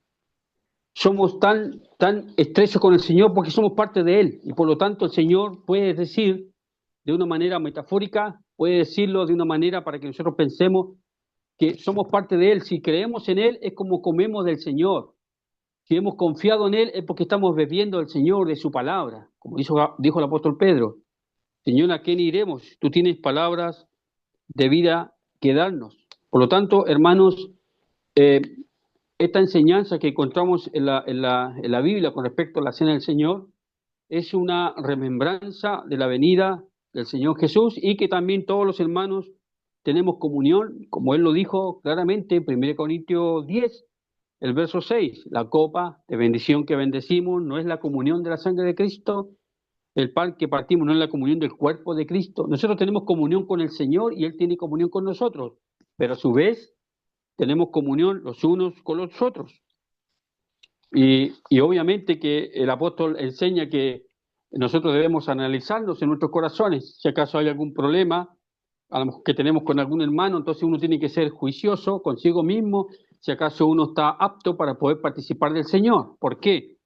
Somos tan estrechos con el Señor porque somos parte de Él. Y por lo tanto el Señor puede decir de una manera metafórica, puede decirlo de una manera para que nosotros pensemos que somos parte de Él. Si creemos en Él es como comemos del Señor. Si hemos confiado en Él es porque estamos bebiendo del Señor, de su palabra. Como dijo el apóstol Pedro, Señor, ¿a quién iremos? Tú tienes palabras de vida que darnos. Por lo tanto, hermanos, eh, esta enseñanza que encontramos en la Biblia con respecto a la cena del Señor es una remembranza de la venida del Señor Jesús y que también todos los hermanos tenemos comunión, como Él lo dijo claramente en 1 Corintios 10, el verso 6, la copa de bendición que bendecimos no es la comunión de la sangre de Cristo, el pan que partimos no es la comunión del cuerpo de Cristo. Nosotros tenemos comunión con el Señor y Él tiene comunión con nosotros, pero a su vez tenemos comunión los unos con los otros. Y obviamente que el apóstol enseña que nosotros debemos analizarnos en nuestros corazones, si acaso hay algún problema a lo mejor que tenemos con algún hermano, entonces uno tiene que ser juicioso consigo mismo, si acaso uno está apto para poder participar del Señor. ¿Por qué?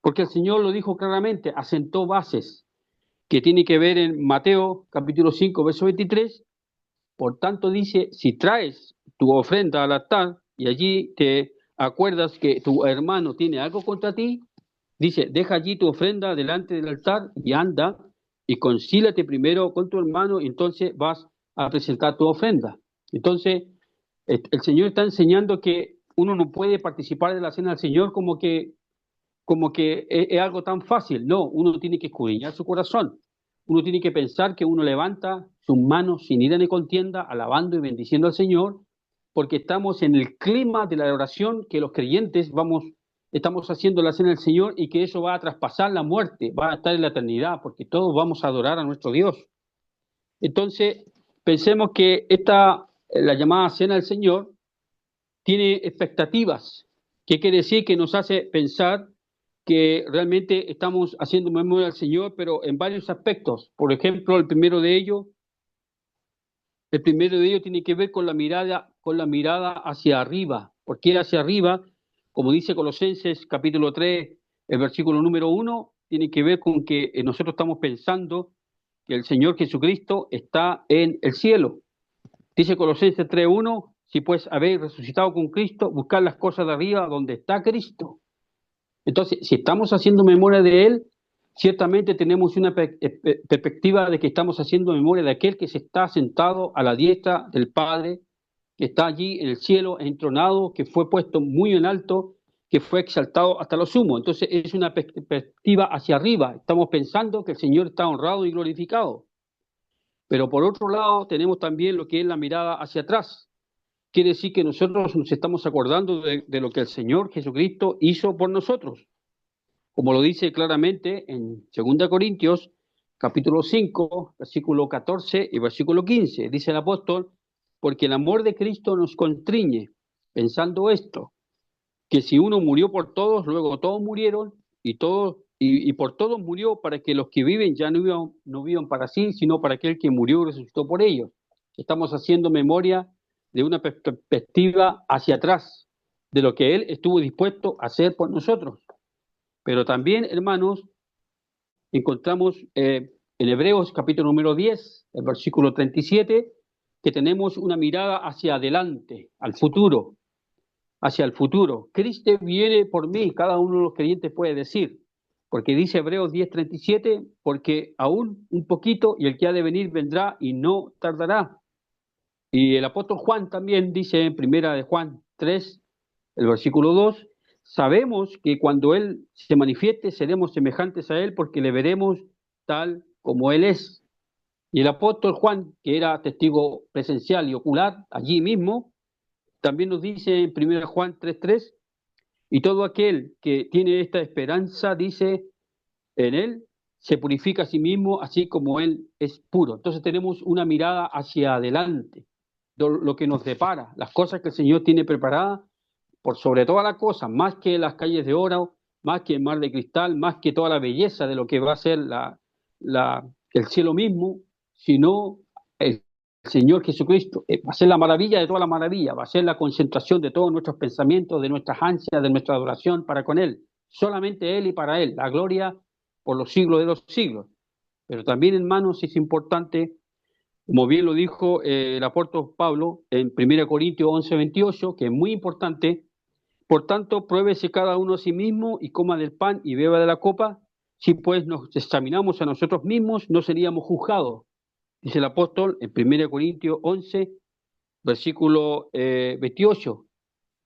Porque el Señor lo dijo claramente, asentó bases, que tiene que ver en Mateo capítulo 5, verso 23. Por tanto dice, si traes tu ofrenda al altar y allí te acuerdas que tu hermano tiene algo contra ti, dice, deja allí tu ofrenda delante del altar y anda y concíliate primero con tu hermano y entonces vas a presentar tu ofrenda. Entonces, el Señor está enseñando que uno no puede participar de la cena del Señor como que es algo tan fácil. No, uno tiene que escudriñar su corazón. Uno tiene que pensar que uno levanta sus manos sin ira ni contienda, alabando y bendiciendo al Señor, porque estamos en el clima de la oración que los creyentes estamos haciendo la cena del Señor y que eso va a traspasar la muerte, va a estar en la eternidad, porque todos vamos a adorar a nuestro Dios. Entonces, pensemos que la llamada cena del Señor, tiene expectativas. ¿Qué quiere decir? Que nos hace pensar que realmente estamos haciendo memoria al Señor, pero en varios aspectos. Por ejemplo, el primero de ellos tiene que ver con la mirada hacia arriba. ¿Por qué hacia arriba? Como dice Colosenses capítulo 3, el versículo número 1, tiene que ver con que nosotros estamos pensando que el Señor Jesucristo está en el cielo. Dice Colosenses 3:1, si pues habéis resucitado con Cristo, buscad las cosas de arriba donde está Cristo. Entonces, si estamos haciendo memoria de Él, ciertamente tenemos una perspectiva de que estamos haciendo memoria de aquel que se está sentado a la diestra del Padre, que está allí en el cielo, entronado, que fue puesto muy en alto, que fue exaltado hasta lo sumo. Entonces, es una perspectiva hacia arriba. Estamos pensando que el Señor está honrado y glorificado. Pero por otro lado, tenemos también lo que es la mirada hacia atrás. Quiere decir que nosotros nos estamos acordando de lo que el Señor Jesucristo hizo por nosotros. Como lo dice claramente en 2 Corintios, capítulo 5, versículo 14 y versículo 15. Dice el apóstol, porque el amor de Cristo nos constriñe, pensando esto, que si uno murió por todos, luego todos murieron, y por todos murió para que los que viven ya no vivan para sí, sino para aquel que murió y resucitó por ellos. Estamos haciendo memoria de una perspectiva hacia atrás, de lo que Él estuvo dispuesto a hacer por nosotros. Pero también, hermanos, encontramos en Hebreos capítulo número 10, el versículo 37, que tenemos una mirada hacia adelante, al futuro, hacia el futuro. Cristo viene por mí, cada uno de los creyentes puede decir, porque dice Hebreos 10:37, porque aún un poquito y el que ha de venir vendrá y no tardará. Y el apóstol Juan también dice en primera de Juan 3, el versículo 2, sabemos que cuando Él se manifieste seremos semejantes a Él porque le veremos tal como Él es. Y el apóstol Juan, que era testigo presencial y ocular allí mismo, también nos dice en 1 Juan 3:3 Y todo aquel que tiene esta esperanza, dice, en él, se purifica a sí mismo, así como él es puro. Entonces tenemos una mirada hacia adelante, lo que nos depara, las cosas que el Señor tiene preparadas, por sobre todas las cosas, más que las calles de oro, más que el mar de cristal, más que toda la belleza de lo que va a ser el cielo mismo, sino el Señor Jesucristo. Va a ser la maravilla de toda la maravilla, va a ser la concentración de todos nuestros pensamientos, de nuestras ansias, de nuestra adoración para con Él. Solamente Él y para Él, la gloria por los siglos de los siglos. Pero también, hermanos, es importante, como bien lo dijo el apóstol Pablo en 1 Corintios 11:28, que es muy importante: por tanto, pruébese cada uno a sí mismo y coma del pan y beba de la copa. Si pues nos examinamos a nosotros mismos, no seríamos juzgados. Dice el apóstol en 1 Corintios 11, versículo 28.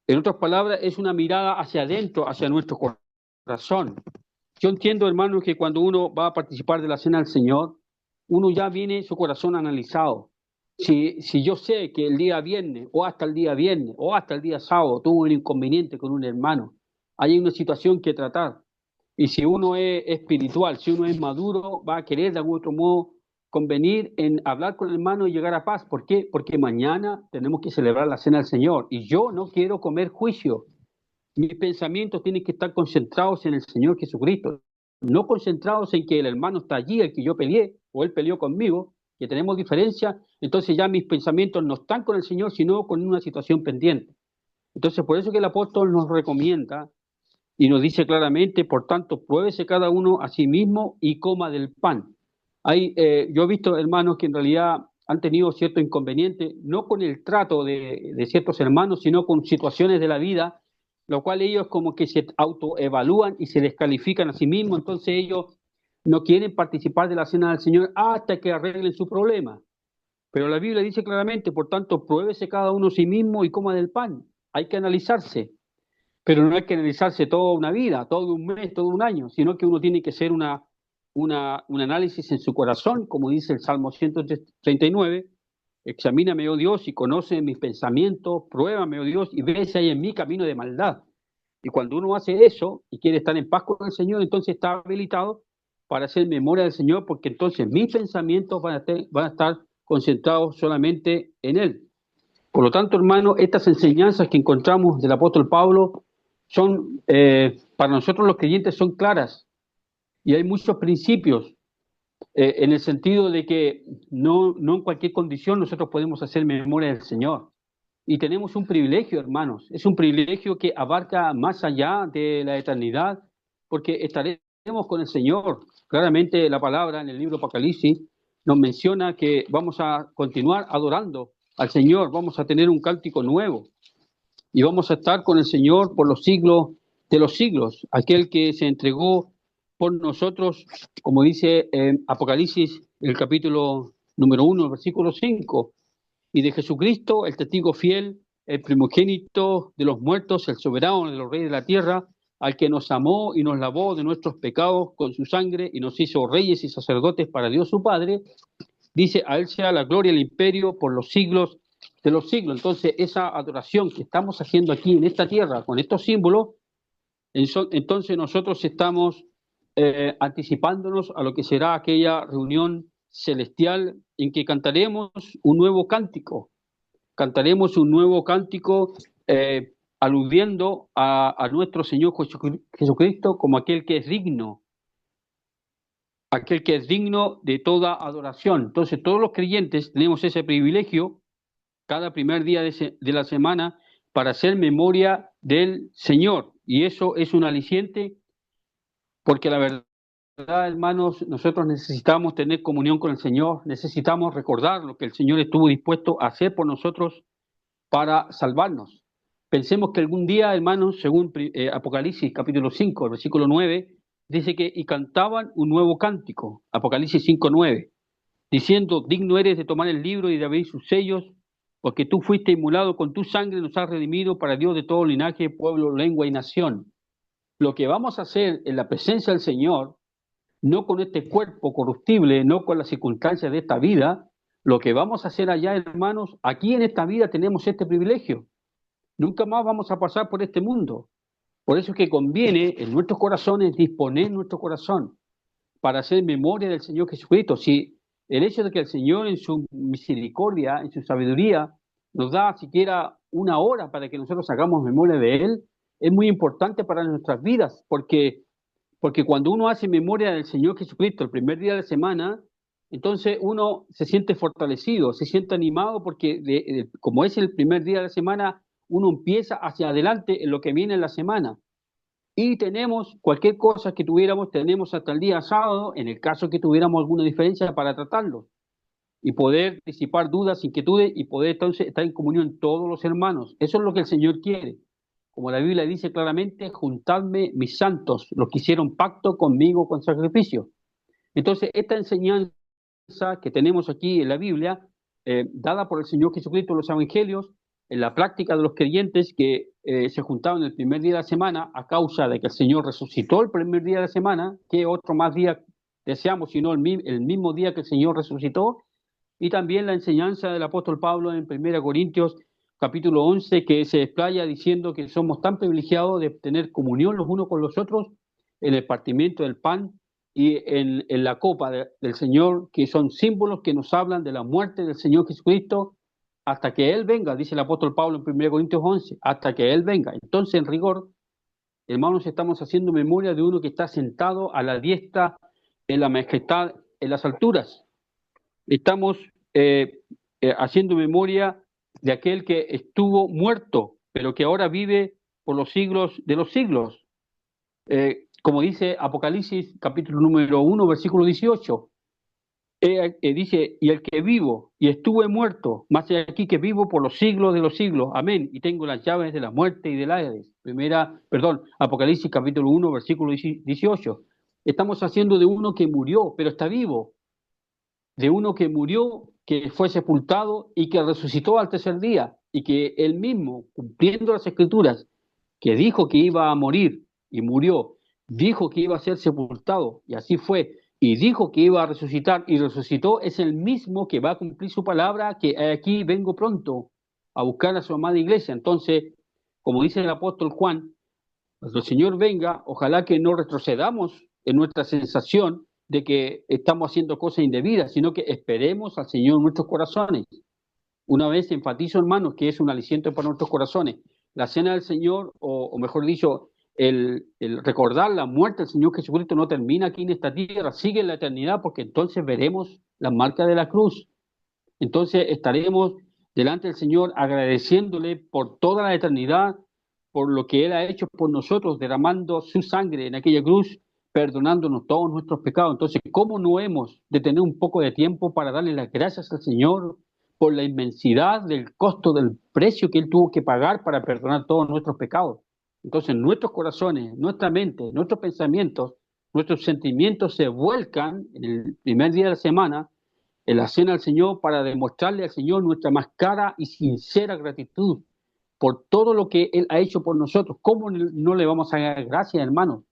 En otras palabras, es una mirada hacia adentro, hacia nuestro corazón. Yo entiendo, hermanos, que cuando uno va a participar de la cena del Señor, uno ya viene su corazón analizado. Si yo sé que el día viernes, o hasta el día viernes, o hasta el día sábado, tuve un inconveniente con un hermano, hay una situación que tratar. Y si uno es espiritual, si uno es maduro, va a querer de algún otro modo convenir en hablar con el hermano y llegar a paz. ¿Por qué? Porque mañana tenemos que celebrar la cena del Señor. Y yo no quiero comer juicio. Mis pensamientos tienen que estar concentrados en el Señor Jesucristo, no concentrados en que el hermano está allí, el que yo peleé, o él peleó conmigo, que tenemos diferencia. Entonces ya mis pensamientos no están con el Señor, sino con una situación pendiente. Entonces, por eso que el apóstol nos recomienda y nos dice claramente: por tanto, pruébese cada uno a sí mismo y coma del pan. Yo he visto hermanos que en realidad han tenido cierto inconveniente, no con el trato de ciertos hermanos, sino con situaciones de la vida, lo cual ellos como que se autoevalúan y se descalifican a sí mismos. Entonces ellos no quieren participar de la cena del Señor hasta que arreglen su problema. Pero la Biblia dice claramente: por tanto, pruébese cada uno a sí mismo y coma del pan. Hay que analizarse, pero no hay que analizarse toda una vida, todo un mes, todo un año, sino que uno tiene que hacer un análisis en su corazón, como dice el Salmo 139: examíname, oh Dios, y conoce mis pensamientos, pruébame, oh Dios, y ve si hay en mí camino de maldad. Y cuando uno hace eso y quiere estar en paz con el Señor, entonces está habilitado para hacer memoria del Señor, porque entonces mis pensamientos van a estar concentrados solamente en Él. Por lo tanto, hermano, estas enseñanzas que encontramos del apóstol Pablo son, para nosotros los creyentes, son claras, y hay muchos principios, en el sentido de que no en cualquier condición nosotros podemos hacer memoria del Señor. Y tenemos un privilegio, hermanos, es un privilegio que abarca más allá de la eternidad, porque estaremos con el Señor. Claramente la palabra en el libro Apocalipsis nos menciona que vamos a continuar adorando al Señor, vamos a tener un cántico nuevo y vamos a estar con el Señor por los siglos de los siglos. Aquel que se entregó por nosotros, como dice Apocalipsis, el capítulo número 1, versículo 5, y de Jesucristo, el testigo fiel, el primogénito de los muertos, el soberano de los reyes de la tierra, al que nos amó y nos lavó de nuestros pecados con su sangre y nos hizo reyes y sacerdotes para Dios su Padre. Dice: a Él sea la gloria y el imperio por los siglos de los siglos. Entonces, esa adoración que estamos haciendo aquí en esta tierra con estos símbolos, entonces nosotros estamos anticipándonos a lo que será aquella reunión celestial en que cantaremos un nuevo cántico. Cantaremos un nuevo cántico aludiendo a nuestro Señor Jesucristo como aquel que es digno de toda adoración. Entonces, todos los creyentes tenemos ese privilegio cada primer día de la semana para hacer memoria del Señor. Y eso es un aliciente, porque la verdad, hermanos, nosotros necesitamos tener comunión con el Señor, necesitamos recordar lo que el Señor estuvo dispuesto a hacer por nosotros para salvarnos. Pensemos que algún día, hermanos, según Apocalipsis capítulo 5, versículo 9, dice que y cantaban un nuevo cántico, Apocalipsis 5:9, diciendo: digno eres de tomar el libro y de abrir sus sellos, porque tú fuiste inmolado con tu sangre, nos has redimido para Dios de todo linaje, pueblo, lengua y nación. Lo que vamos a hacer en la presencia del Señor, no con este cuerpo corruptible, no con las circunstancias de esta vida, lo que vamos a hacer allá, hermanos, aquí en esta vida tenemos este privilegio. Nunca más vamos a pasar por este mundo. Por eso es que conviene en nuestros corazones disponer nuestro corazón para hacer memoria del Señor Jesucristo. Si el hecho de que el Señor en su misericordia, en su sabiduría, nos da siquiera una hora para que nosotros hagamos memoria de Él, es muy importante para nuestras vidas, porque cuando uno hace memoria del Señor Jesucristo el primer día de la semana, entonces uno se siente fortalecido, se siente animado, porque como es el primer día de la semana, uno empieza hacia adelante en lo que viene en la semana. Y tenemos cualquier cosa que tuviéramos, tenemos hasta el día sábado, en el caso que tuviéramos alguna diferencia, para tratarlo y poder disipar dudas, inquietudes y poder entonces estar en comunión todos los hermanos. Eso es lo que el Señor quiere. Como la Biblia dice claramente, juntadme mis santos, los que hicieron pacto conmigo con sacrificio. Entonces, esta enseñanza que tenemos aquí en la Biblia, dada por el Señor Jesucristo en los evangelios, en la práctica de los creyentes que se juntaban el primer día de la semana a causa de que el Señor resucitó el primer día de la semana, ¿qué otro más día deseamos sino el mismo día que el Señor resucitó? Y también la enseñanza del apóstol Pablo en 1 Corintios capítulo 11, que se explaya diciendo que somos tan privilegiados de tener comunión los unos con los otros en el partimiento del pan y en la copa del Señor, que son símbolos que nos hablan de la muerte del Señor Jesucristo hasta que Él venga, dice el apóstol Pablo en 1 Corintios 11, hasta que Él venga. Entonces, en rigor, hermanos, estamos haciendo memoria de uno que está sentado a la diestra en la majestad, en las alturas. Estamos haciendo memoria de aquel que estuvo muerto, pero que ahora vive por los siglos de los siglos. Como dice Apocalipsis capítulo número 1, versículo 18, dice, y el que vivo y estuve muerto, más de aquí que vivo por los siglos de los siglos, amén, y tengo las llaves de la muerte y del Hades. Apocalipsis capítulo 1, versículo 18. Estamos haciendo de uno que murió, pero está vivo, de uno que murió, que fue sepultado y que resucitó al tercer día, y que él mismo, cumpliendo las escrituras, que dijo que iba a morir y murió, dijo que iba a ser sepultado y así fue, y dijo que iba a resucitar y resucitó, es el mismo que va a cumplir su palabra, que aquí vengo pronto a buscar a su amada iglesia. Entonces, como dice el apóstol Juan, cuando el Señor venga, ojalá que no retrocedamos en nuestra sensación de que estamos haciendo cosas indebidas, sino que esperemos al Señor en nuestros corazones. Una vez enfatizo, hermanos, que es un aliciente para nuestros corazones. La cena del Señor, o mejor dicho, el recordar la muerte del Señor Jesucristo no termina aquí en esta tierra, sigue en la eternidad, porque entonces veremos la marca de la cruz. Entonces estaremos delante del Señor agradeciéndole por toda la eternidad, por lo que Él ha hecho por nosotros, derramando su sangre en aquella cruz, perdonándonos todos nuestros pecados. Entonces, ¿cómo no hemos de tener un poco de tiempo para darle las gracias al Señor por la inmensidad del costo, del precio que Él tuvo que pagar para perdonar todos nuestros pecados? Entonces, nuestros corazones, nuestra mente, nuestros pensamientos, nuestros sentimientos se vuelcan en el primer día de la semana en la cena al Señor, para demostrarle al Señor nuestra más cara y sincera gratitud por todo lo que Él ha hecho por nosotros. ¿Cómo no le vamos a dar gracias, hermanos?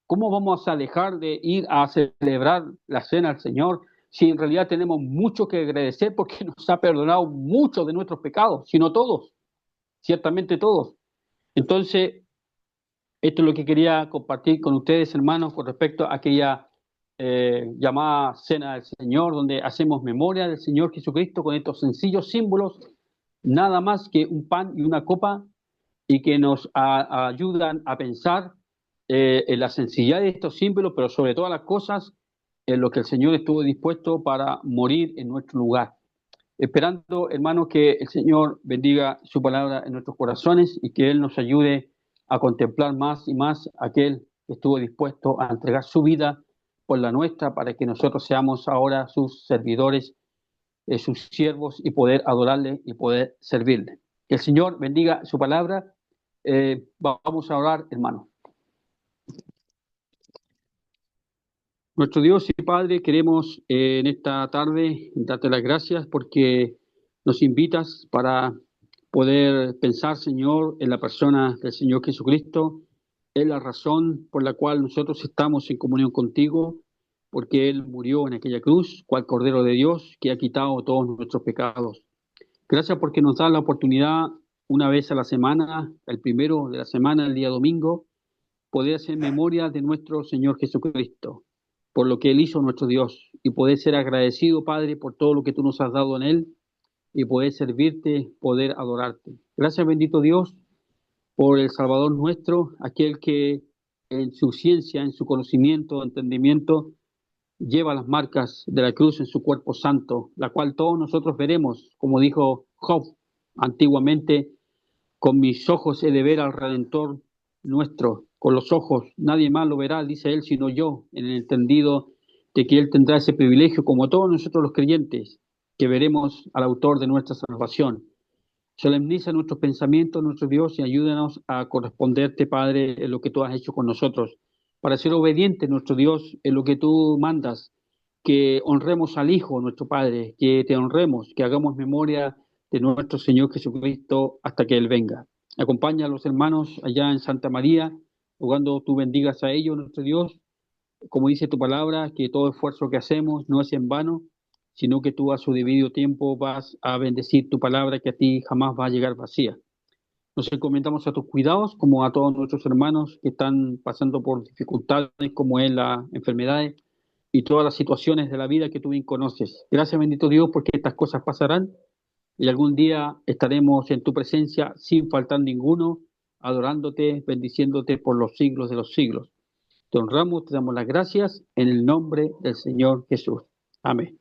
¿Cómo vamos a dejar de ir a celebrar la cena al Señor si en realidad tenemos mucho que agradecer, porque nos ha perdonado muchos de nuestros pecados, si no todos, ciertamente todos? Entonces, esto es lo que quería compartir con ustedes, hermanos, con respecto a aquella llamada Cena del Señor, donde hacemos memoria del Señor Jesucristo con estos sencillos símbolos, nada más que un pan y una copa, y que nos ayudan a pensar en la sencillez de estos símbolos, pero sobre todas las cosas, en lo que el Señor estuvo dispuesto para morir en nuestro lugar. Esperando, hermanos, que el Señor bendiga su palabra en nuestros corazones y que Él nos ayude a contemplar más y más a aquel que estuvo dispuesto a entregar su vida por la nuestra, para que nosotros seamos ahora sus servidores, sus siervos, y poder adorarle y poder servirle. Que el Señor bendiga su palabra. Vamos a orar, hermanos. Nuestro Dios y Padre, queremos en esta tarde darte las gracias porque nos invitas para poder pensar, Señor, en la persona del Señor Jesucristo. Es la razón por la cual nosotros estamos en comunión contigo, porque Él murió en aquella cruz, cual Cordero de Dios, que ha quitado todos nuestros pecados. Gracias porque nos da la oportunidad una vez a la semana, el primero de la semana, el día domingo, poder hacer memoria de nuestro Señor Jesucristo, por lo que Él hizo nuestro Dios, y poder ser agradecido, Padre, por todo lo que tú nos has dado en Él, y poder servirte, poder adorarte. Gracias, bendito Dios, por el Salvador nuestro, aquel que en su ciencia, en su conocimiento, entendimiento, lleva las marcas de la cruz en su cuerpo santo, la cual todos nosotros veremos, como dijo Job antiguamente, con mis ojos he de ver al Redentor nuestro, con los ojos, nadie más lo verá, dice él, sino yo, en el entendido de que él tendrá ese privilegio, como todos nosotros los creyentes, que veremos al autor de nuestra salvación. Solemniza nuestros pensamientos, nuestro Dios, y ayúdanos a corresponderte, Padre, en lo que tú has hecho con nosotros, para ser obedientes, nuestro Dios, en lo que tú mandas, que honremos al Hijo, nuestro Padre, que te honremos, que hagamos memoria de nuestro Señor Jesucristo hasta que Él venga. Acompaña a los hermanos allá en Santa María, rogando tú bendigas a ellos, nuestro Dios, como dice tu palabra, que todo esfuerzo que hacemos no es en vano, sino que tú a su debido tiempo vas a bendecir tu palabra que a ti jamás va a llegar vacía. Nos encomendamos a tus cuidados, como a todos nuestros hermanos que están pasando por dificultades como es la enfermedad y todas las situaciones de la vida que tú bien conoces. Gracias, bendito Dios, porque estas cosas pasarán y algún día estaremos en tu presencia sin faltar ninguno, adorándote, bendiciéndote por los siglos de los siglos. Te honramos, te damos las gracias en el nombre del Señor Jesús. Amén.